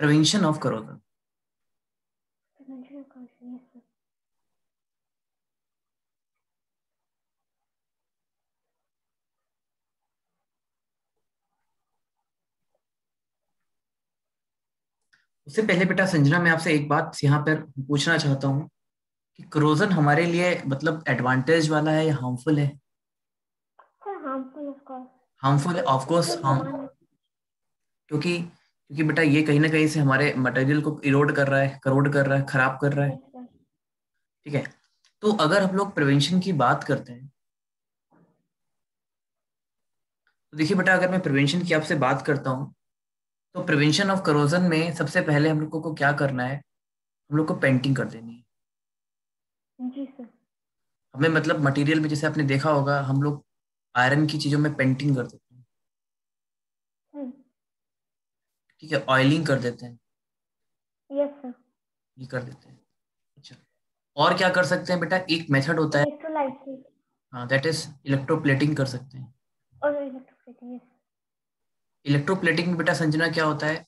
Prevention of corrosion. Prevention of corrosion, yes, sir. उससे पहले बेटा संजना, मैं आपसे एक बात यहाँ पर पूछना चाहता हूँ कि करोजन हमारे लिए मतलब एडवांटेज वाला है या हार्मफुल है? Sir, harmful, of course. Harmful है ऑफ कोर्स, इससे हम सामान, क्योंकि क्योंकि बेटा ये कहीं ना कहीं से हमारे मटेरियल को इरोड कर रहा है, करोड कर रहा है, खराब कर रहा है। yes, sir. ठीक है। तो अगर हम लोग प्रिवेंशन की बात करते हैं तो देखिए बेटा, अगर मैं प्रिवेंशन की आपसे बात करता हूँ तो प्रिवेंशन ऑफ करोजन में सबसे पहले हम लोगों को क्या करना है, हम लोग को पेंटिंग कर देनी है। जी सर। हमें मतलब मटेरियल में जैसे आपने देखा होगा हम लोग आयरन की चीजों में पेंटिंग कर देते हैं। ठीक है, ऑयलिंग कर देते हैं, यस सर। ये कर देते हैं। अच्छा, और क्या कर सकते हैं बेटा, एक मेथड होता है, इलेक्ट्रोलाइसिस हाँ, दैट इज इलेक्ट्रोप्लेटिंग कर सकते हैं। और इलेक्ट्रोप्लेटिंग, यस। इलेक्ट्रोप्लेटिंग में बेटा संजना क्या होता है,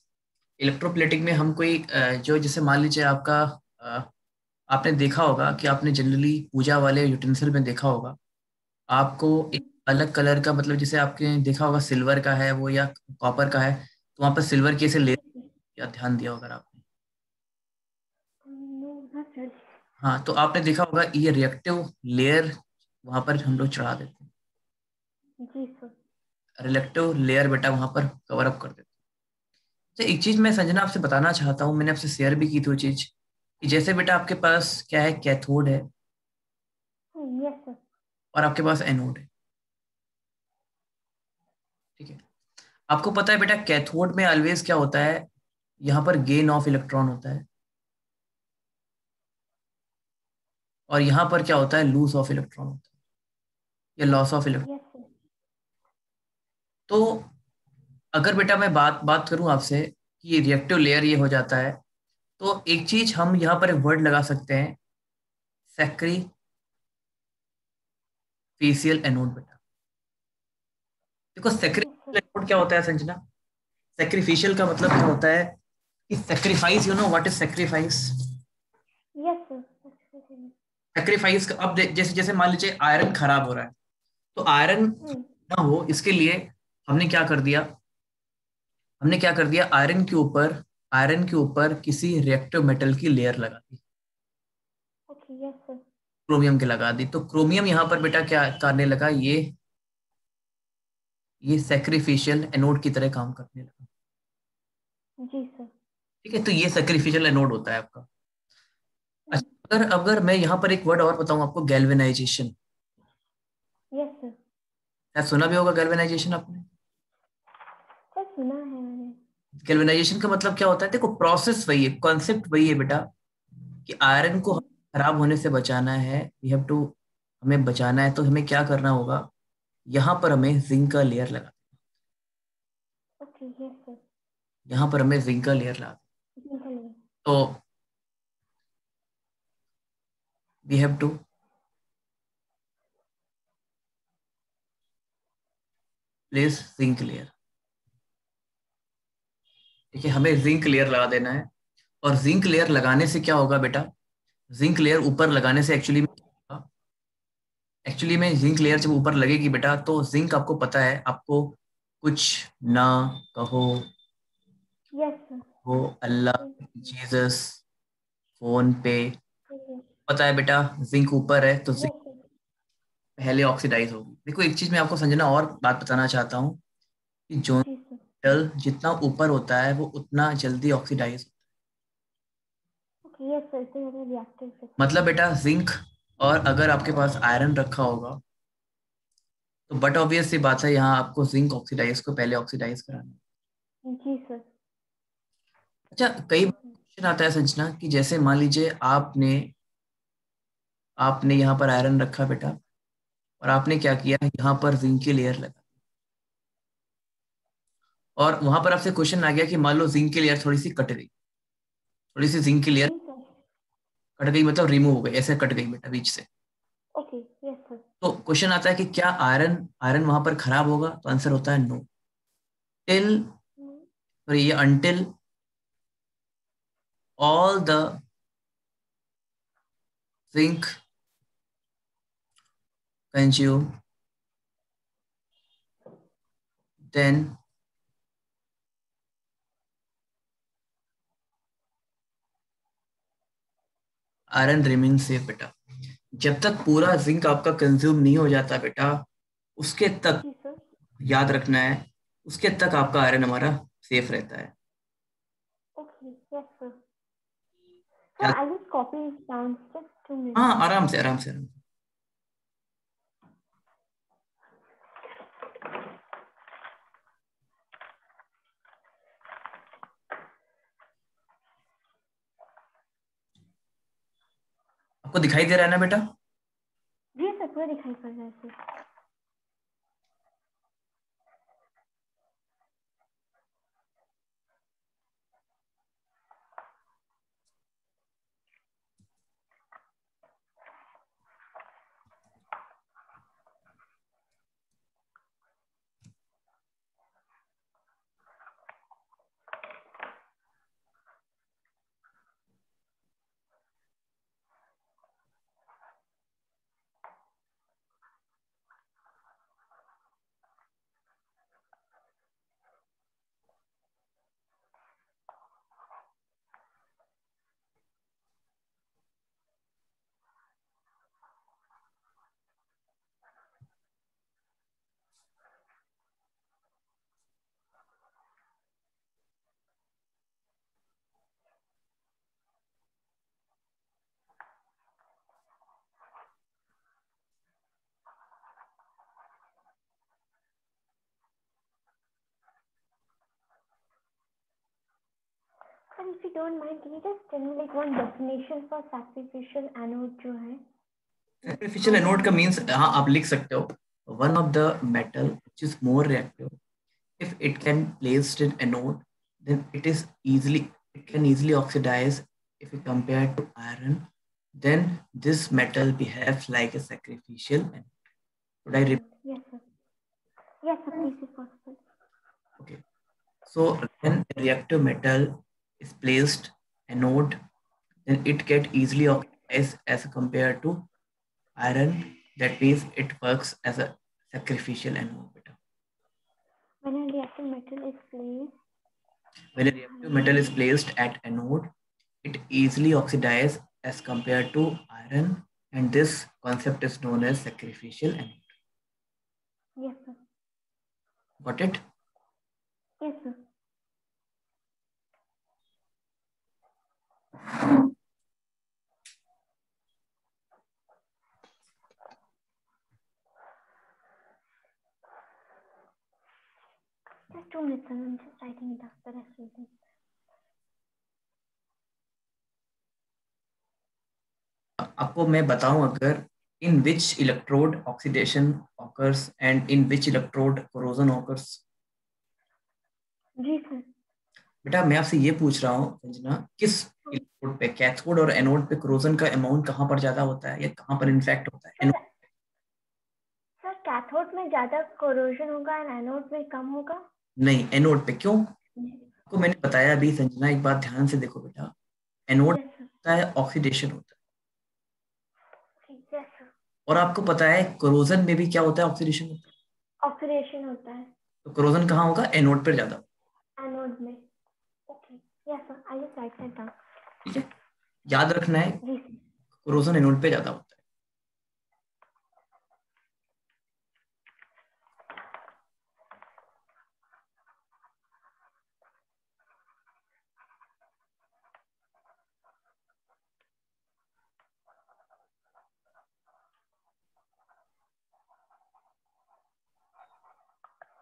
इलेक्ट्रोप्लेटिंग में हम कोई जो जैसे मान लीजिए आपका अ, आपने देखा होगा कि आपने जनरली पूजा वाले यूटेंसिल में देखा होगा आपको एक अलग कलर का, मतलब जैसे आपने देखा होगा सिल्वर का है वो या कॉपर का है, तो वहां पर सिल्वर की ऐसे लेयर, या ध्यान दिया होगा आपने? No, not really. हाँ, तो आपने देखा होगा ये रिएक्टिव लेयर वहां पर हम लोग चढ़ा देते हैं, जी सर। रिलेक्टिव लेयर बेटा वहां पर कवर अप कर देते हैं। तो एक चीज मैं संजना आपसे बताना चाहता हूँ, मैंने आपसे शेयर भी की थी वो चीज, कि जैसे बेटा आपके पास क्या है, कैथोड है यस सर। और आपके पास एनोड है। ठीक है, आपको पता है बेटा कैथोड में ऑलवेज क्या होता है, यहाँ पर गेन ऑफ इलेक्ट्रॉन होता है, और यहाँ पर क्या होता है, लूज ऑफ इलेक्ट्रॉन होता है या loss of electron. Yes sir. तो अगर बेटा मैं बात बात करूं आपसे कि ये रिएक्टिव लेयर ये हो जाता है, तो एक चीज हम यहाँ पर एक वर्ड लगा सकते हैं, सैक्रिफिशियल एनोड बेटा। देखो यस सैक्रिफिशियल सर। एनोड क्या होता है संजना, सैक्रिफिशियल का मतलब क्या होता है कि sacrifice, you know what is sacrifice? Yes sir. Sacrifice का अब जैसे जैसे मान लीजिए आयरन खराब हो रहा है, तो आयरन ना हो इसके लिए हमने क्या कर दिया, हमने क्या कर दिया, आयरन के ऊपर किसी रिएक्टिव मेटल की लेयर लगा दी, ओके, यस सर। क्रोमियम की लगा दी, तो क्रोमियम यहाँ पर बेटा क्या करने लगा, ये सैक्रिफिशियल एनोड की तरह काम करने लगा। जी सर। ठीक है, तो ये सैक्रिफिशियल एनोड होता है आपका। अच्छा, अगर अगर मैं यहाँ पर एक वर्ड और बताऊं आपको, गैल्वेनाइजेशन। Yes sir. शायद सुना भी होगा गैल्वेनाइजेशन आपने। सर सुना है मैंने। गैल्वेनाइजेशन का मतलब क्या होता है, देखो प्रोसेस वही है, कॉन्सेप्ट वही है बेटा, कि आयरन को खराब होने से बचाना है, वी हैव टू, हमें बचाना है तो हमें क्या करना होगा, यहाँ पर हमें जिंक का लेयर लगा, ओके, यस सर। यहाँ पर हमें जिंक का लेयर लगा, निकलिए। तो we have to place zinc layer. ठीक है, हमें जिंक लेयर लगा देना है, और जिंक लेयर लगाने से क्या होगा बेटा, जिंक लेयर ऊपर लगाने से एक्चुअली में जिंक लेयर जब ऊपर लगेगी बेटा, तो जिंक आपको पता है, आपको कुछ ना कहो, यस सर। हो अल्लाह, जीसस, फोन पे, पता है बेटा जिंक ऊपर है तो जिंक यस सर। पहले ऑक्सीडाइज होगी। देखो एक चीज मैं आपको समझना और बात बताना चाहता हूँ कि जो जी सर। मेटल जितना ऊपर होता है वो उतना जल्दी ऑक्सीडाइज, ओके, यस सर, इतने ज़्यादा रिएक्टिव सकते मतलब हैं। बेटा जिंक, और अगर आपके पास आयरन रखा होगा तो बट ऑब्वियस सी बात है, यहाँ आपको जिंक ऑक्सीडाइज को पहले ऑक्सीडाइज कराना है। जी सर। अच्छा, कई क्वेश्चन आता है संजना कि जैसे मान लीजिए आपने आपने यहाँ पर आयरन रखा बेटा, और आपने क्या किया, यहाँ पर जिंक की लेयर लगा, और वहां पर आपसे क्वेश्चन आ गया कि मान लो जिंक की लेयर थोड़ी सी कट गई, थोड़ी सी जिंक की लेयर जी सर। कट गई, मतलब रिमूव हो गई, ऐसे कट गई बेटा बीच से। Okay, yes sir. तो क्वेश्चन आता है कि क्या आयरन आयरन वहां पर खराब होगा, तो आंसर होता है नो। till, और ये until all the zinc consumed, then iron remain safe बेटा। जब तक पूरा जिंक आपका कंज्यूम नहीं हो जाता बेटा, उसके तक जी सर। याद रखना है, उसके तक आपका आयरन हमारा सेफ रहता है। Okay yes sir. सर याद, I just copy down just 2 minutes। हाँ आराम से आराम से आराम से। आपको दिखाई दे रहा है ना बेटा? जी सर पूरा दिखाई पड़ रहा है sir. Sir if you don't mind can you just tell me like one definition for sacrificial anode जो है। सैक्रिफिशियल हाउ एनोड का कैन मींस, हाँ आप लिख सकते हो, one of the metal which is more reactive, if it can placed in anode, then it can easily oxidize. If we compare to iron, then this metal behaves like a sacrificial anode. Would I repeat? Anode yes sir. Yes sir please if possible. Okay, so when a reactive metal is placed anode, then it get easily oxidized as compared to iron. That means it works as a sacrificial anode beta. When a reactive metal is placed When a reactive metal is placed at anode, it easily oxidizes as compared to iron, and this concept is known as sacrificial anode. yes sir। Got it? Yes sir। Just 2 minutes sir, I'm just writing it up the rest of it। आपको मैं बताऊं अगर, in which electrode oxidation occurs and in which electrode corrosion occurs? जी sir. बेटा मैं आपसे ये पूछ रहा हूँ संजना, किस इलेक्ट्रोड पे, कैथोड और एनोड पे कोरोजन का अमाउंट कहाँ पर ज्यादा होता है, या कहाँ पर इन्फेक्ट होता है? सर सर कैथोड में ज्यादा कोरोजन होगा और एनोड में कम होगा। नहीं, एनोड पे। क्यों? आपको मैंने बताया अभी संजना, एक बात ध्यान से देखो बेटा, एनोड यस सर। होता है ऑक्सीडेशन होता है, यस सर। और आपको पता है कोरोजन में भी क्या होता है, ऑक्सीडेशन होता है। ऑक्सीडेशन होता है तो कोरोजन कहाँ होगा? एनोड पर ज्यादा। एनोड में। Okay yes sir I just right that down. ठीक है, याद रखना है, जी सर। कोरोजन एनोड पे ज्यादा होता है।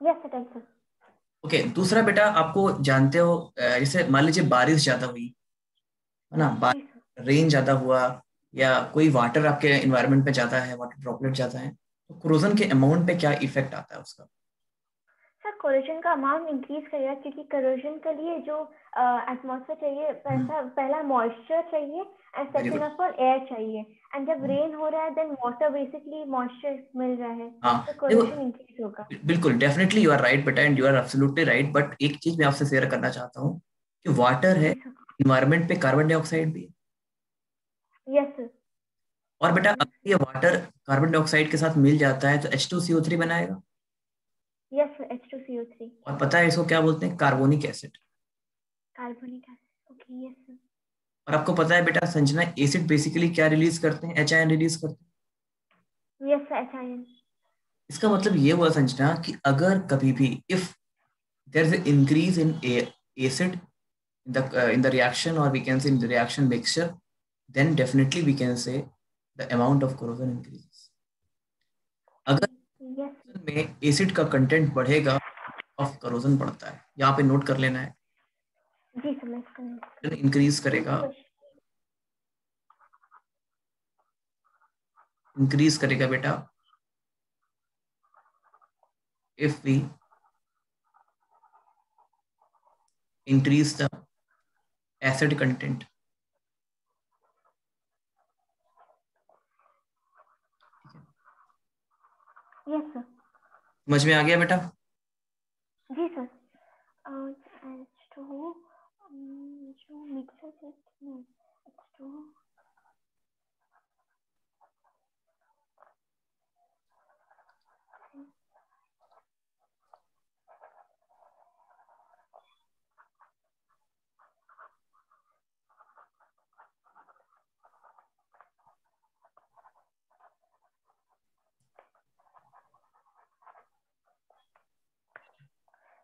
Yes sir thank sir. Okay, दूसरा बेटा, आपको जानते हो जैसे मान लीजिए बारिश ज्यादा हुई, है ना, जी सर। रेन ज्यादा हुआ, या कोई वाटर आपके एनवायरनमेंट पे ज्यादा है, वाटर ड्रॉपलेट ज्यादा है, तो कोरोजन के अमाउंट पे क्या इफेक्ट आता है उसका? कोरोजन का अमाउंट इंक्रीज करेगा, क्योंकि कोरोजन के लिए जो एटमॉस्फेयर चाहिए, पहला मॉइस्चर चाहिए and second of all air चाहिए, एंड जब रेन हो रहा है देन वाटर, बेसिकली मॉइस्चर मिल रहा है, हाँ तो देखो, कोरोजन इंक्रीज होगा। बिल्कुल डेफिनेटली यू आर राइट बेटा, and you are absolutely right, but एक चीज मैं आपसे शेयर करना चाहता हूँ कि वाटर है, जी सर। इन्वायरमेंट पे कार्बन डाइऑक्साइड भी है। Yes sir. और बेटा अगर ये वाटर कार्बन डाइऑक्साइड के साथ मिल जाता है तो H2CO3 बनाएगा। Yes sir, H2CO3। और पता है इसको क्या बोलते हैं? Carbonic acid. Carbonic acid, okay. Yes sir. और आपको पता है बेटा संजना, एसिड बेसिकली क्या रिलीज करते हैं? HIN रिलीज करते हैं। Yes sir, HIN। इसका मतलब ये हुआ संजना कि अगर कभी भी if there is increase in acid in the reaction, or we can say in the reaction mixture, then definitely we can say the amount of corrosion increases. अगर यस। corrosion में एसिड का कंटेंट बढ़ेगा, of corrosion बढ़ता है, यहाँ पे note कर लेना है। जी सर, मैं इसका note कर रही इंक्रीज हूँ। करेगा, क्वेश्चन। इंक्रीज करेगा बेटा if we increase the acid content। Yes sir. समझ में आ गया बेटा? जी सर। H2 जो मिक्सर है इसमें H2।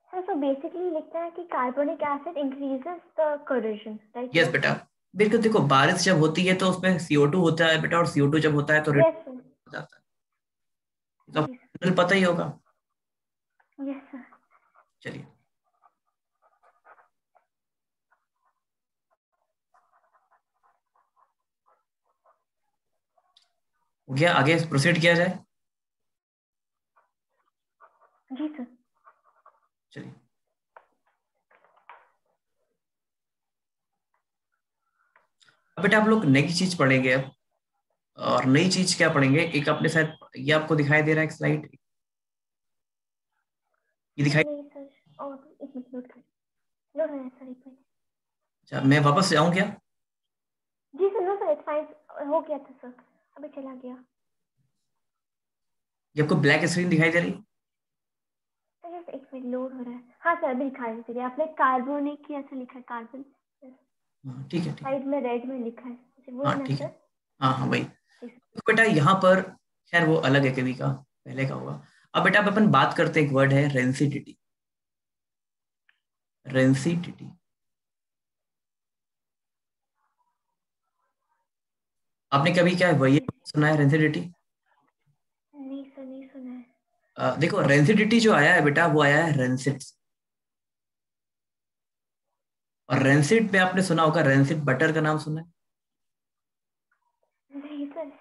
सर तो बेसिकली लिखता है कि carbonic acid increases the corrosion, right yes sir? बेटा, बिल्कुल। देखो बारिश जब होती है तो उसमें CO2 होता है बेटा, और CO2 जब होता है तो यस सर। हो जाता है। तो जी आपको पता ही होगा। सर। Yes sir. चलिए, हो गया, आगे प्रोसीड किया जाए। जी सर। चलिए, अब बेटा आप लोग नई चीज पढ़ेंगे अब। और नई चीज क्या पढ़ेंगे? एक अपने साथ, ये आपको दिखाई दे रहा है स्लाइड, ये दिखाई। नहीं सर, और एक मिनट नोट कर, नोट है सर, एक मिनट। अच्छा, मैं वापस जाऊं क्या? जी sir, no sir, it's fine, हो गया था सर, अभी चला गया। ये आपको ब्लैक स्क्रीन दिखाई दे रही है? सर यस, एक मिनट लोड हो रहा है। हाँ सर, अभी दिखाई दे रही है, आपने कार्बोनिक की ऐसा लिखा है, कार्बन। हाँ ठीक है, ठीक है। साइड में रेड में लिखा है, अच्छा वही हाँ ना ठीक है। सर? हाँ हाँ वही। जी सर। तो बेटा यहाँ पर, खैर वो अलग है, कभी का पहले का होगा। अब बेटा अब अपन बात करते हैं, एक वर्ड है रेंसिडिटी। रेंसिडिटी, आपने कभी क्या वही जी सुना है रेंसिडिटी? नहीं सर, नहीं सुना है। देखो रेंसिडिटी जो आया है बेटा, वो आया है रेंसिड। और रेंसिड में आपने सुना होगा, रेंसिड बटर का नाम सुना नहीं सर, है?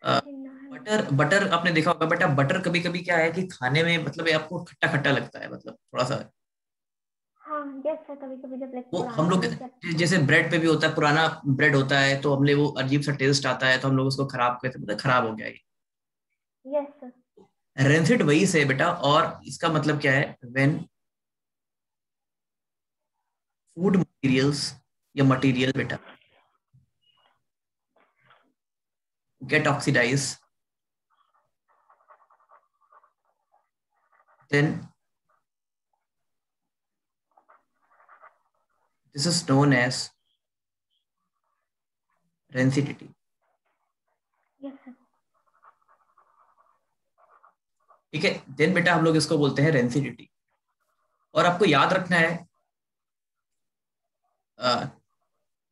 I did not have. Butter, butter आपने देखा होगा बेटा, बटर कभी कभी क्या है कि खाने में मतलब ये आपको खट्टा खट्टा लगता है, मतलब थोड़ा सा। हाँ यस सर, कभी कभी जब लाइक वो हम पुराना लोग, हो गया। जैसे ब्रेड पे भी होता है, पुराना ब्रेड होता है तो हमने वो अजीब सा टेस्ट आता है, तो हम लोग उसको खराब कहते हैं, मतलब खराब हो गया ये। Yes sir. रेंसिड वही से है बेटा, और इसका मतलब क्या है? व्हेन फूड मटेरियल्स, या मटेरियल बेटा get oxidise, then this is known as rancidity. Yes sir. ठीक है, देन बेटा हम लोग इसको बोलते हैं रेंसिडिटी। और आपको याद रखना है,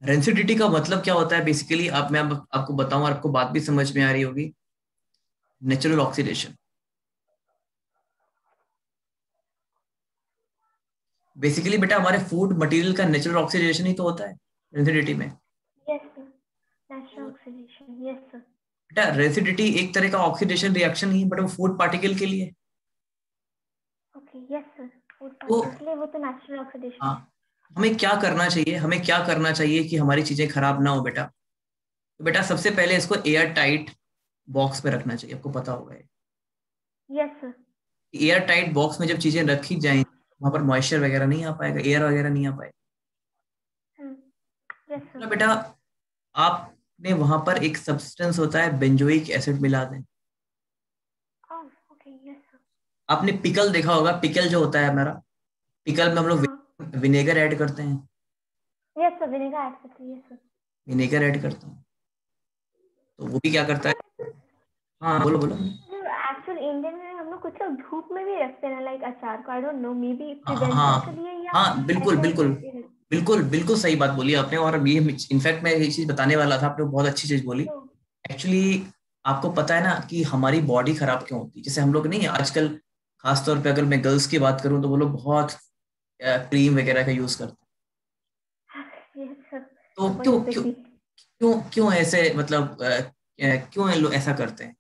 रेंसिडिटी का मतलब क्या होता है बेसिकली, आप मैं अब आपको बताऊं और आपको बात भी समझ में आ रही होगी। नेचुरल ऑक्सीडेशन, बेसिकली बेटा हमारे फूड मटेरियल का नेचुरल ऑक्सीडेशन ही तो होता है रेंसिडिटी में। Yes sir, natural oxidation, yes sir. बेटा रेंसिडिटी एक तरह का ऑक्सीडेशन रिएक्शन ही, बट वो फूड पार्टिकल के लिए। ओके, यस सर, तो इसलिए वो तो नेचुरल ऑक्सीडेशन हाँ, है। हमें क्या करना चाहिए, हमें क्या करना चाहिए कि हमारी चीजें खराब ना हो बेटा। तो बेटा सबसे पहले इसको एयर टाइट बॉक्स में रखना चाहिए, आपको पता होगा yes sir. Air tight box में जब चीजें रखी जाएंगी वहां पर मॉइस्चर वगैरह नहीं आ पाएगा, एयर वगैरह नहीं आ पाएगा। यस तो सर। बेटा आपने वहां पर एक सब्सटेंस होता है बेंजोइक एसिड मिला दें। Okay, yes sir. आपने पिकल देखा होगा, पिकल जो होता है हमारा, पिकल में हम लोग हाँ, विनेगर ऐड करते हैं, यस सर, विनेगर ऐड करते हैं, यस सर। विनेगर ऐड करते हैं, तो वो भी क्या करता है। बट हाँ बोलो बोलो। जो एक्चुअल इंडियन में हम लोग कुछ लोग धूप में भी रखते हैं लाइक अचार को, I don't know, may be हाँ प्रिवेंशन के हाँ लिए या हाँ, बिल्कुल ऐसे बिल्कुल रखते हैं। बिल्कुल बिल्कुल सही बात बोली आपने। और ये इनफैक्ट मैं ये चीज बताने वाला था, आपने बहुत अच्छी चीज बोली। तो एक्चुअली आपको पता है ना कि हमारी बॉडी खराब क्यों होती है, जैसे हम लोग नहीं आजकल, खासतौर पे अगर मैं गर्ल्स की बात करूं तो वो लोग बहुत क्रीम वगैरह का यूज करते हैं। यस सर, तो क्यों बहुत क्यों एग्री। क्यों क्यों ऐसे मतलब क्यों ये लोग ऐसा करते हैं।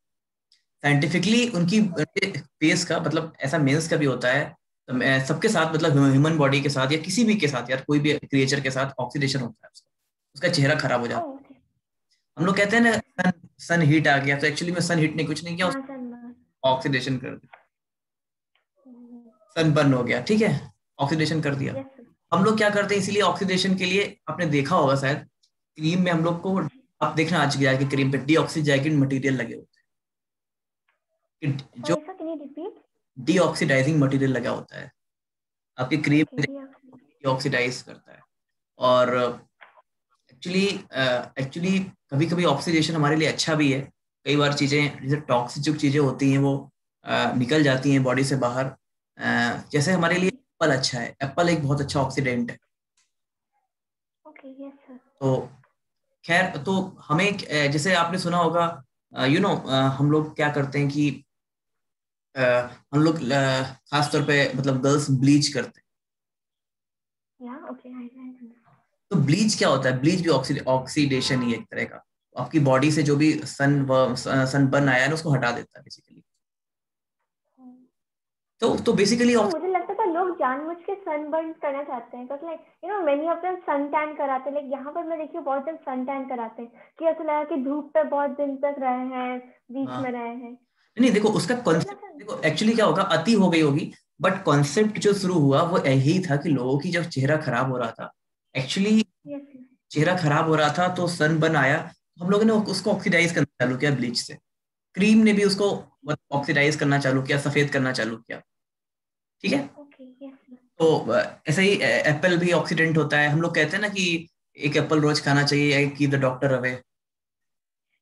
साइंटिफिकली उनकी फेस का मतलब ऐसा मेंस का भी होता है, तो सबके साथ मतलब ह्यूमन बॉडी के साथ या किसी भी के साथ यार, कोई भी क्रिएचर के साथ ऑक्सीडेशन होता है उसका, उसका चेहरा खराब हो जाता है। ओके, हम लोग कहते हैं ना यस सर। सन, सन हीट आ गया, तो एक्चुअली में सन हीट ने कुछ नहीं किया, हाँ सर, ऑक्सीडेशन कर दिया, सन बर्न हो गया, ठीक है, ऑक्सीडेशन कर दिया। Yes sir. हम लोग क्या करते हैं, इसीलिए ऑक्सीडेशन के लिए आपने देखा होगा शायद, क्रीम में हम लोग को, आप देखना आज की जाके क्रीम पे डीऑक्सीजाइजिंग मटेरियल लगे होते हैं जो sorry sir, can you repeat? Deoxidizing material लगा होता है आपकी क्रीम ओके, में, डी डीऑक्सीडाइज करता है। और एक्चुअली एक्चुअली कभी कभी ऑक्सीडेशन हमारे लिए अच्छा भी है। कई बार चीजें जैसे टॉक्सिक जो चीजें होती हैं वो निकल जाती हैं बॉडी से बाहर। जैसे हमारे लिए एप्पल अच्छा है, एप्पल एक बहुत अच्छा ऑक्सीडेंट है। Okay, yes sir. तो खैर, तो हमें जैसे आपने सुना होगा, यू नो, हम लोग क्या करते हैं कि अ, हम लोग खास तौर पे मतलब गर्ल्स ब्लीच करते हैं। या ओके, आई तो ब्लीच क्या होता है, ब्लीच भी ऑक्सीडेशन ही है एक तरह का। आपकी बॉडी से जो भी सन बर्न आया है ना उसको हटा देता है बेसिकली। तो बेसिकली तो मुझे लगता था लोग जानबूझ के सनबर्न करना चाहते हैं, क्योंकि like you know many of them sun tan कराते हैं, लाइक यहाँ पर मैं देखी हूँ बहुत जन सन टैन कराते हैं कि ऐसा लगा कि धूप पे बहुत दिन तक रहे हैं, बीच में हाँ, रहे हैं। नहीं देखो उसका मुझे कॉन्सेप्ट, लगता है। देखो एक्चुअली क्या होगा, अति हो गई होगी, बट कॉन्सेप्ट जो शुरू हुआ वो यही था कि लोगों की जब चेहरा खराब हो रहा था, एक्चुअली यस चेहरा खराब हो रहा था तो सन बर्न आया, तो हम लोगों ने उसको ऑक्सीडाइज करना चालू किया ब्लीच से। क्रीम ने भी उसको ऑक्सीडाइज करना चालू किया, सफेद करना चालू किया, ठीक है। Okay, yes. तो ऐसे ही एप्पल भी ऑक्सीडेंट होता है। हम लोग कहते हैं ना कि एक एप्पल रोज खाना चाहिए, keep the doctor away.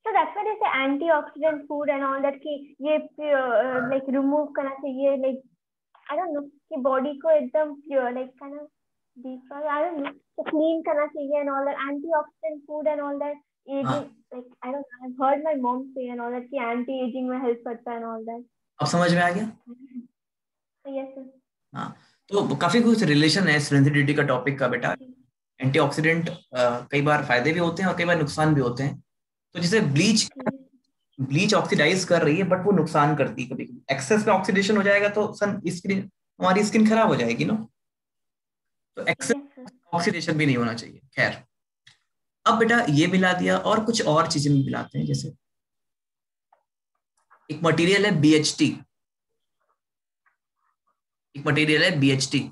So that's why they say antioxidant food and all that कि ये like remove करना चाहिए, like I don't know कि body को एकदम pure like kind of deep I don't know तो clean करना चाहिए and all that antioxidant food and all that aging, हाँ, like I don't know, I've heard my mom say and all that कि anti aging में help करता है and all that. अब समझ में आ गया। So yes sir. हाँ, तो काफी कुछ रिलेशन है सेरेंडिपिटी का टॉपिक का बेटा। जी एंटीऑक्सीडेंट कई बार फायदे भी होते हैं और कई बार नुकसान भी होते हैं। तो जैसे ब्लीच, जी ब्लीच ऑक्सीडाइज कर रही है बट वो नुकसान करती है, कभी कभी एक्सेस में ऑक्सीडेशन हो जाएगा तो सन स्किन, हमारी स्किन खराब हो जाएगी ना। तो एक्सेस yes sir. ऑक्सीडेशन भी नहीं होना चाहिए। खैर, अब बेटा ये मिला दिया और कुछ और चीजें भी मिलाते हैं, जैसे एक मटेरियल है बीएचटी, एक मटेरियल है BHT.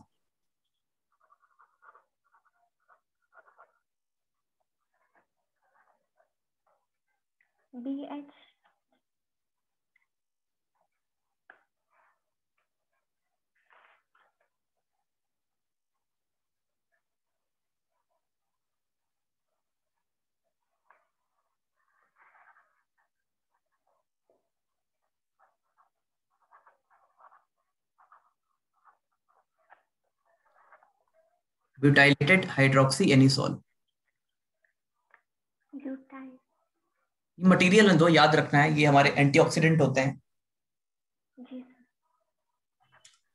BH butylated hydroxy anisole. glutathione. ये मटेरियल दो याद रखना है, ये हमारे एंटीऑक्सीडेंट होते हैं। जी सर.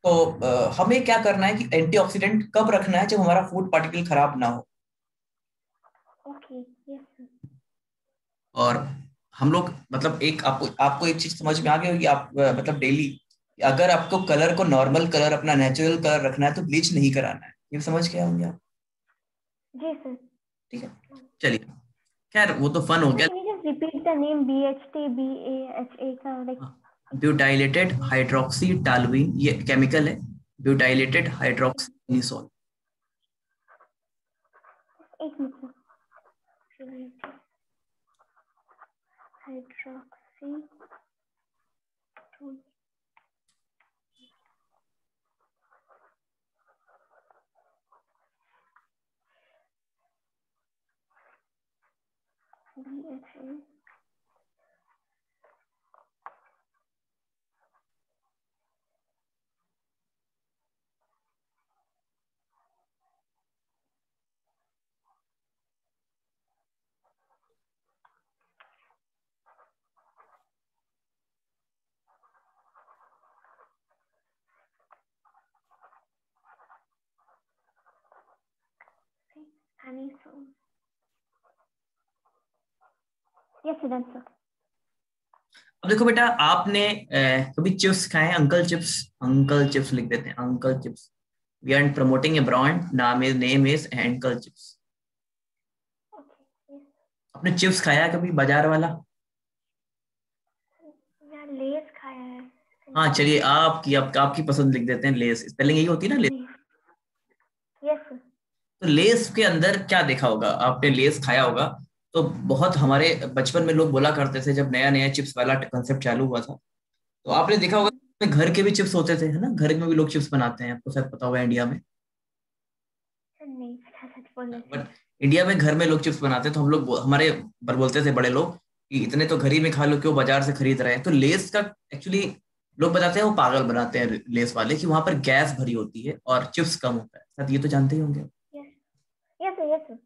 तो हमें क्या करना है कि एंटीऑक्सीडेंट कब रखना है, जब हमारा फूड पार्टिकल खराब ना हो। Okay, yes sir. और हम लोग मतलब एक आपको आपको एक चीज समझ में आ गई होगी, आप मतलब डेली अगर आपको कलर को नॉर्मल कलर, अपना नेचुरल कलर रखना है तो ब्लीच नहीं कराना है। ये समझ गए होंगे आप? जी सर। ठीक है, चलिए, खैर वो तो फन हो सर गया। Can you just repeat the name BHT BAHA का लाइक? ब्यूटाइलेटेड हाइड्रोक्सी टालुइन, ये केमिकल है, ब्यूटाइलेटेड हाइड्रोक्सी। एक minute sir. Hydroxy BHA। Anisole। Yes sir, done sir. अब देखो बेटा, आपने कभी चिप्स खाए हैं? अंकल चिप्स, अंकल चिप्स लिख देते हैं, uncle chips. We are promoting a brand, नाम is, name is uncle chips. Okay. आपने चिप्स खाया है कभी बाजार वाला? मैं लेस खाया है। हाँ चलिए, आपकी पसंद लिख देते हैं, लेस, स्पेलिंग यही होती है ना, लेस। जी। Yes sir. तो लेस के अंदर क्या देखा होगा आपने? लेस खाया होगा तो बहुत, हमारे बचपन में लोग बोला करते थे जब नया नया चिप्स वाला कंसेप्ट चालू हुआ था, तो आपने देखा होगा घर के भी चिप्स होते थे, है ना, घर में भी लोग चिप्स बनाते हैं, आपको शायद पता होगा इंडिया में। सर नहीं पता, सच बोलने से। बट इंडिया में घर में लोग चिप्स बनाते हैं, तो हम लोग हमारे पर बोलते थे बड़े लोग कि इतने तो घर ही में खा लो, क्यों बाजार से खरीद रहे हैं? तो लेस का एक्चुअली लोग बताते हैं वो पागल बनाते हैं लेस वाले, कि वहां पर गैस भरी होती है और चिप्स कम होता है, शायद ये तो जानते ही होंगे। Yes. Yes sir, yes sir,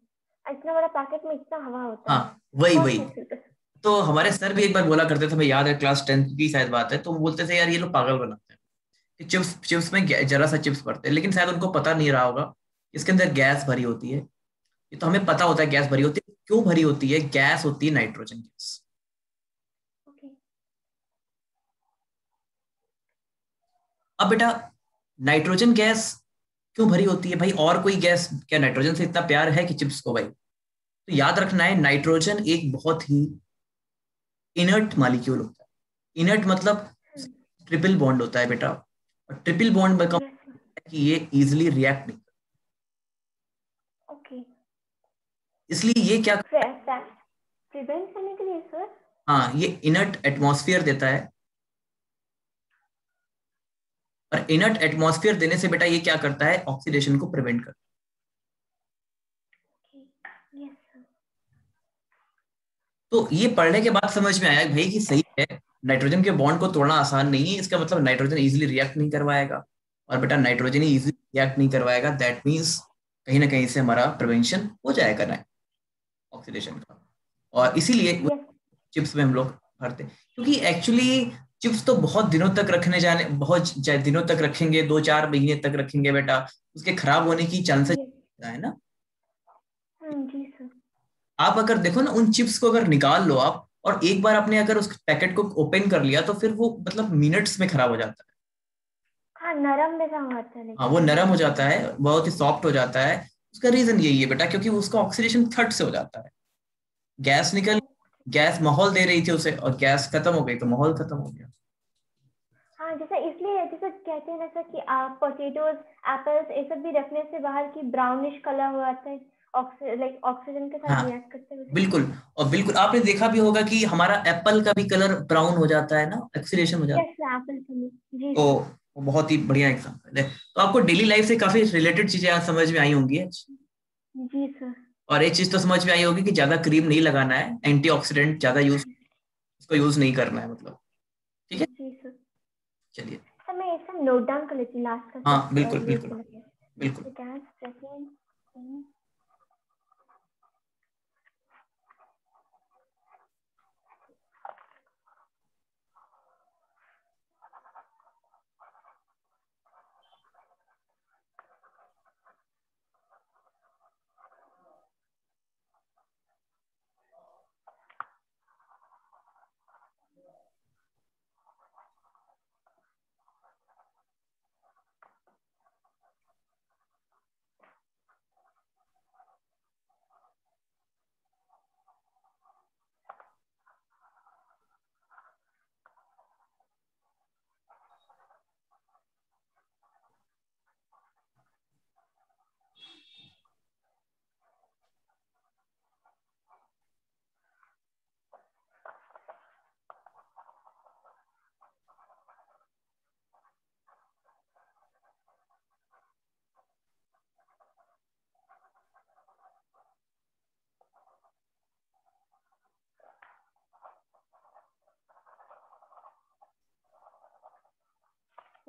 इतना बड़ा पैकेट में इतना हवा होता है। हाँ वही बहुत वही। खूबसूरत है। तो हमारे सर भी एक बार बोला करते थे, मैं याद है क्लास 10th की शायद बात है, तो वो बोलते थे यार ये लोग पागल बनाते हैं कि चिप्स चिप्स में जरा सा चिप्स पड़ते हैं, लेकिन शायद उनको पता नहीं रहा होगा इसके अंदर गैस भरी होती है। ये तो हमें पता होता है गैस भरी होती है, क्यों भरी होती है? गैस होती है नाइट्रोजन गैस। ओके। अब बेटा, नाइट्रोजन गैस क्यों भरी होती है भाई? और कोई गैस क्या नाइट्रोजन से इतना प्यार है कि चिप्स को भाई? तो याद रखना है, नाइट्रोजन एक बहुत ही इनर्ट मॉलिक्यूल होता है। इनर्ट मतलब ट्रिपल बॉन्ड होता है बेटा, और ट्रिपल बॉन्ड का यस सर। मतलब है कि ये इजिली रिएक्ट नहीं, ओके। इसलिए ये क्या करता है? प्रिवेंट करने के लिए सर? हाँ, ये इनर्ट एटमॉस्फेयर देता है, और इनर्ट एटमॉस्फेयर देने से बेटा ये क्या करता है? ऑक्सीडेशन को प्रिवेंट करता ओके। Yes sir. है। तो ये पढ़ने के बाद समझ में आया कि भाई कि सही है, नाइट्रोजन के बॉन्ड को तोड़ना आसान नहीं है, इसका मतलब नाइट्रोजन इजिली रिएक्ट नहीं करवाएगा, और बेटा नाइट्रोजन ही इजिली रिएक्ट नहीं करवाएगा, दैट मीन्स कहीं ना कहीं से हमारा प्रिवेंशन हो जाएगा ना ऑक्सीडेशन का। और इसीलिए यस। चिप्स में हम लोग भरते हैं, क्योंकि एक्चुअली चिप्स तो बहुत दिनों तक रखने जाने, दिनों तक रखेंगे, 2-4 महीने तक रखेंगे बेटा, उसके खराब होने की चांसेस यस। है ना। जी सर। आप अगर देखो ना, उन चिप्स को अगर निकाल लो आप, और एक बार आपने अगर उस पैकेट को ओपन कर लिया, तो फिर वो मतलब मिनट्स में खराब हो जाता है। हाँ, नरम में सा होता है हाँ, वो लेकिन। नरम हो जाता है, बहुत ही सॉफ्ट हो जाता है। उसका रीजन यही है बेटा, क्योंकि उसका ऑक्सीडेशन थर्ड से हो जाता है। गैस निकल, गैस माहौल दे रही थी उसे, और गैस खत्म हो गई तो माहौल खत्म हो गया। हाँ, जैसे इसलिए जैसे कहते हैं ना सर कि आप पोटेटोज, एप्पल्स ये सब भी रखने से बाहर की ब्राउनिश कलर हो जाता है, लाइक ऑक्सीजन के साथ हाँ रिएक्ट करते हैं उसकी। बिल्कुल। और बिल्कुल आपने देखा भी होगा कि हमारा एप्पल का भी कलर ब्राउन हो जाता है ना, ऑक्सीडेशन हो जाता यस सर, एप्पल का भी। जी है। तो सर। वो बहुत ही बढ़िया एग्जाम्पल है। तो आपको डेली लाइफ से काफी रिलेटेड चीजें आज समझ में आई होंगी। जी सर। और एक चीज तो समझ में आई होगी कि ज्यादा क्रीम नहीं लगाना है, एंटीऑक्सीडेंट ज्यादा यूज, उसको यूज नहीं करना है मतलब। ठीक है, जी सर। चलिए। सर मैं ये सब नोट डाउन कर लेती हूँ, लास्ट का हाँ सब बिल्कुल ये बिल्कुल बोल के। बिल्कुल। Gas second.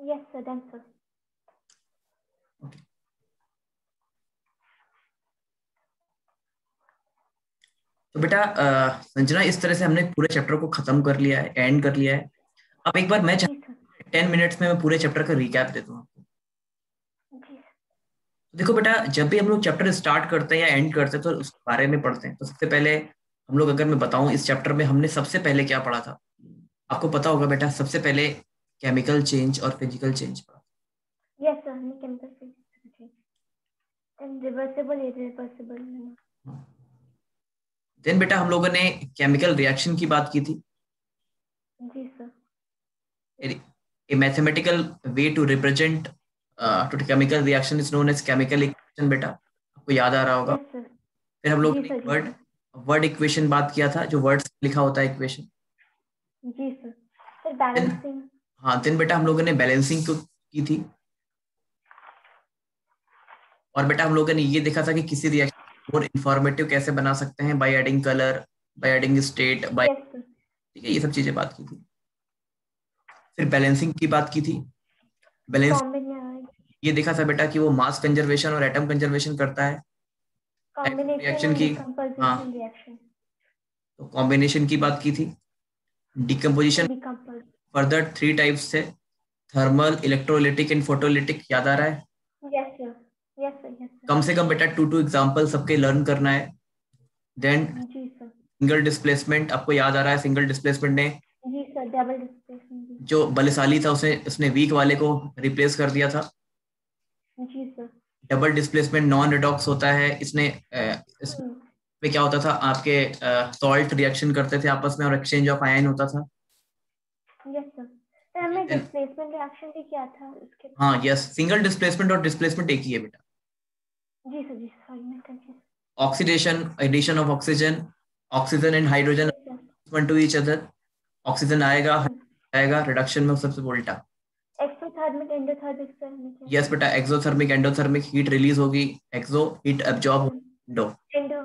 Yes, sir. Done, sir. Okay. तो बेटा संजना, इस तरह से हमने पूरे चैप्टर को खत्म कर लिया है, एंड कर लिया है। अब एक बार मैं जी सर। 10 मिनट्स में मैं पूरे चैप्टर का रिकैप देता हूँ आपको। जी सर। देखो बेटा, जब भी हम लोग चैप्टर स्टार्ट करते हैं या एंड करते हैं तो उसके बारे में पढ़ते हैं। तो सबसे पहले हम लोग, अगर मैं बताऊं, इस चैप्टर में हमने सबसे पहले क्या पढ़ा था, आपको पता होगा बेटा। सबसे पहले केमिकल चेंज और फिजिकल चेंज पढ़ा। Yes, sir. हमने chemical change and reversible, irreversible. Then बेटा हम लोगों ने केमिकल रिएक्शन की बात की थी। जी sir. A mathematical way to represent to chemical reaction is known as chemical equation बेटा, आपको याद आ रहा होगा। Yes, sir. फिर हम लोग जी ने सर। वर्ड वर्ड इक्वेशन बात किया था, जो वर्ड्स लिखा होता है इक्वेशन। जी सर। फिर बैलेंसिंग। हाँ, दिन बेटा हम लोगों ने बैलेंसिंग की थी। और बेटा हम लोगों ने ये देखा था कि किसी रिएक्शन और इंफॉर्मेटिव कैसे बना सकते हैं, by adding colour, by adding state, by, yes sir. ठीक है, ये सब चीजें बात की थी। फिर बैलेंसिंग की बात की थी। बैलेंस ये देखा था बेटा कि वो मास कंजर्वेशन और एटम कंजर्वेशन करता है। कॉम्बिनेशन रिएक्शन और की, हाँ, डिकम्पोजिशन रिएक्शन। तो कॉम्बिनेशन की बात की थी। डिकम्पोजिशन फर्दर 3 टाइप्स थे, थर्मल, इलेक्ट्रोलिटिक एंड फोटोलिटिक। याद आ रहा है? Yes sir. Yes sir. Yes sir. कम से कम बेटा 2 एग्जांपल सबके लर्न करना है। देन जी सर। सिंगल डिस्प्लेसमेंट, आपको याद आ रहा है सिंगल डिस्प्लेसमेंट ने जी सर। Double displacement. जो बलशाली था उसने वीक वाले को रिप्लेस कर दिया था। जी sir. Double displacement non redox होता है। इसमें क्या होता था, आपके सॉल्ट रिएक्शन करते थे आपस में और एक्सचेंज ऑफ आयन होता था। Yes sir. तो हमने डिस्प्लेसमेंट रिएक्शन भी किया था उसके। हाँ यस, सिंगल डिस्प्लेसमेंट और डिस्प्लेसमेंट एक ही है बेटा। जी सर। जी सॉरी, मैं confuse. Oxidation, addition of oxygen, oxygen and hydrogen one to each other. Oxygen आएगा, आएगा, रिडक्शन में सबसे उल्टा। Exothermic endothermic sir. यस बेटा, एक्सोथर्मिक एंडोथर्मिक, हीट रिलीज होगी, exo heat absorb, endo endo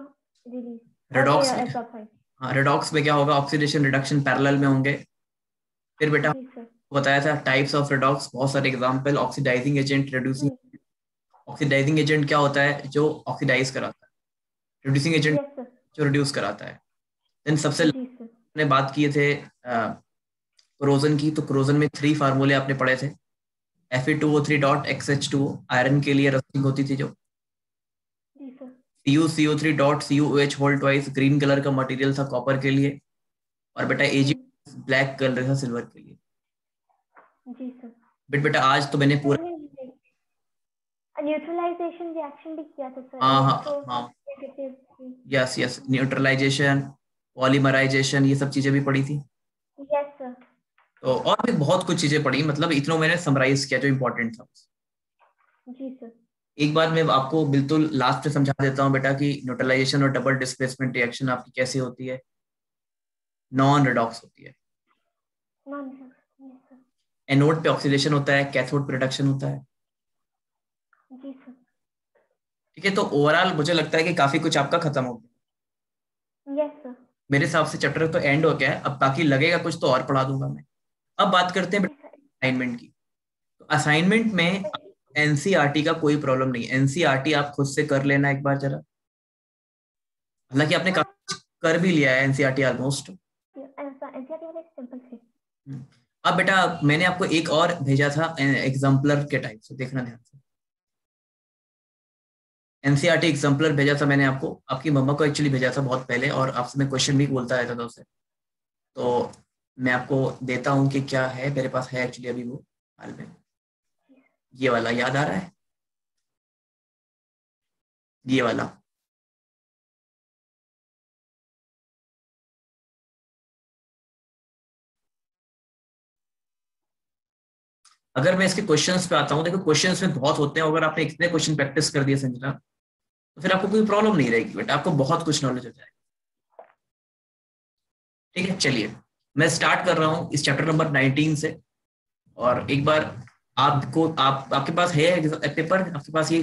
release. और रेडॉक्स में, एब्जॉर्ब। हाँ रेडॉक्स में क्या होगा, ऑक्सीडेशन रिडक्शन पैरेलल में होंगे। फिर बेटा जी सर। बताया था टाइप्स ऑफ रेडॉक्स, बहुत सारे example, oxidising agent, reducing. Oxidising agent क्या होता है, जो ऑक्सीडाइज कराता है। Reducing agent yes sir. जो रिड्यूस कराता है। देन सबसे जी सर। हमने बात किए थे क्रोजन की। तो क्रोजन में 3 फार्मूले आपने पढ़े थे। Fe2O3 डॉट XH2O, आयरन के लिए रस्टिंग होती थी जो। जी sir. CuCO3 dot CuOH whole twice, green colour का मटेरियल था कॉपर के लिए। और बेटा Ag ब्लैक कलर था सिल्वर के लिए। जी सर। बट बेटा आज तो मैंने पूरा, न्यूट्रलाइजेशन रिएक्शन भी किया था सर। हाँ हाँ हाँ, यस यस, न्यूट्रलाइजेशन, पॉलीमराइजेशन, ये सब चीजें भी पढ़ी थी। Yes sir. तो और भी बहुत कुछ चीजें पढ़ी, मतलब इतना मैंने समराइज किया जो इम्पोर्टेंट था। जी सर। एक बार मैं आपको बिल्कुल लास्ट में समझा देता हूँ बेटा कि न्यूट्रलाइजेशन और डबल डिस्प्लेसमेंट रिएक्शन आपकी कैसे होती है। नॉन रिडॉक्स होती है। एनोड पे ऑक्सीडेशन होता है, कैथोड पे रिडक्शन होता है। जी सर। ठीक है, तो ओवरऑल मुझे लगता है कि काफी कुछ आपका खत्म हो गया। Yes sir. मेरे हिसाब से चैप्टर तो एंड हो गया है, अब बाकी लगेगा कुछ तो और पढ़ा दूंगा मैं। अब बात करते हैं असाइनमेंट की। तो असाइनमेंट में एनसीईआरटी का कोई प्रॉब्लम नहीं। एनसीईआरटी आप खुद से कर लेना एक बार जरा। हालांकि आपने काफी कर भी लिया है एनसीईआरटी ऑलमोस्ट। अब बेटा मैंने आपको एक और भेजा था एग्जाम्पलर के टाइप से, देखना ध्यान से। एनसीईआरटी एग्जाम्पलर भेजा था मैंने आपको, आपकी मम्मा को एक्चुअली भेजा था बहुत पहले, और आपसे मैं क्वेश्चन भी बोलता रहता था उससे। तो मैं आपको देता हूँ कि क्या है मेरे पास, है एक्चुअली अभी वो हाल में। ये वाला याद आ रहा है, ये वाला। अगर मैं इसके क्वेश्चंस पे आता हूँ, देखो क्वेश्चंस में बहुत होते हैं, अगर आपने इतने क्वेश्चन प्रैक्टिस कर दिए संजना, तो फिर आपको कोई प्रॉब्लम नहीं रहेगी बेटा, आपको बहुत कुछ नॉलेज हो जाएगा। ठीक है, चलिए मैं स्टार्ट कर रहा हूँ इस चैप्टर नंबर 19 से। और एक बार आपको आपके पास है पेपर, आपके पास ये